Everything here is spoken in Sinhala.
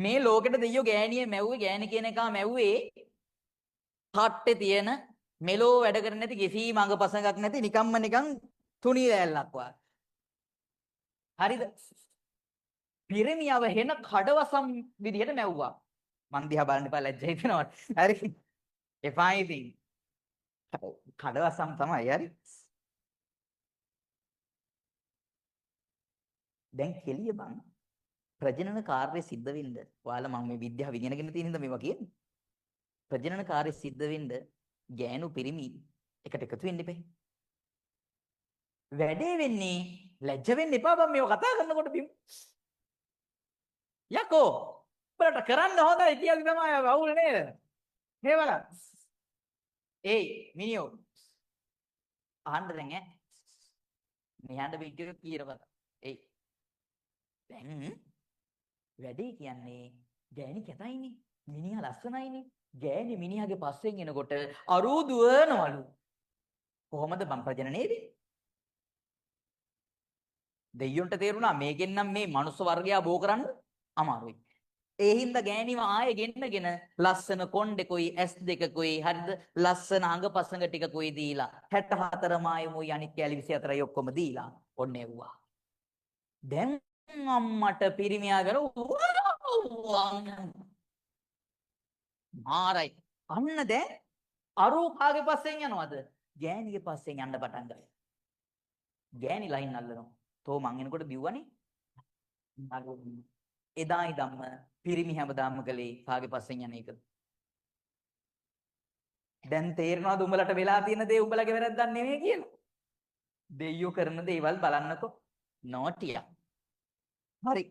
මේ ලෝකෙට දෙයියෝ ගෑණිය මැව්වේ ගෑණි කියන එක මැව්වේ හට්ටේ තියෙන මෙලෝ වැඩ කරන්නේ නැති කිසිම අඟපසඟක් නැති නිකන් තුනී දැල්ලක් වගේ. හරිද? පිරිමියව හෙන කඩවසම් විදිහට මැව්වා. මං දිහා බලන්න එපා ලැජ්ජා හිතෙනවා. හරි. එපා ඉතින්. කඩවසම් තමයි හරි. දැන් කෙලිය බං ප්‍රජනන කාර්යය සිද්ධ වෙන්න. ඔයාලා මම මේ විද්‍යාව ඉගෙනගෙන තියෙන හින්දා මේවා කියන්නේ. ප්‍රජනන කාර්යය සිද්ධ වෙන්න ගෑනු පිරිමි එකට එකතු වෙන්න එපා. වැඩේ වෙන්නේ ලැජ්ජ වෙන්න එපා බං මේව කතා කරනකොට බිම්. යකෝ උඹලට කරන්න හොඳයි කියලා තමයි අවුල් නේද? හේවල. ඒයි මිනියෝ අහන්න දැන් ඈ. මෙහාට වීඩියෝ කීරවද? ඒයි. දැන් වැඩේ කියන්නේ ගෑණි කැතයිනේ. මිනිහා ලස්සනයිනේ. ගෑණි මිනිහාගේ පස්සෙන් එනකොට අරූ දුවනවලු. කොහොමද බං ප්‍රජනනය වෙන්නේ? දෙයියොන්ට තේරුණා මේකෙන් නම් මේ මනුස්ස වර්ගයා බෝ කරන්න අමාරුයි. ඒ හින්දා ගෑණිව ආයෙ ගෙන්නගෙන ලස්සන කොණ්ඩෙකුයි ඇස් දෙකකුයි හරිද ලස්සන අඟපසඟ ටිකකුයි දීලා 64 මායමුයි අනිත් කැලි 24යි ඔක්කොම දීලා ඔන්න එව්වා. දැන් අම්මට පිරිමියා කර මාරයි. අන්න දැන් අරූ කාගේ පස්සෙන් යනවද? ගෑණිගේ පස්සෙන් යන්න පටන් ගත්තා. ගෑණි ලයින් අල්ලනවා. තෝ මං එනකොට බිව්වනේ. එදා ඉඳන්ම පිරිමි හැමදාම කලේ කාගේ පස්සෙන් යන එක. දැන් තේරෙනවද උඹලට වෙලා තියෙන දේ උඹලගේ වැරද්දක් නෙමෙයි කියලා? දෙයියෝ කරන දේවල් බලන්නකෝ. නෝටියා. හරි.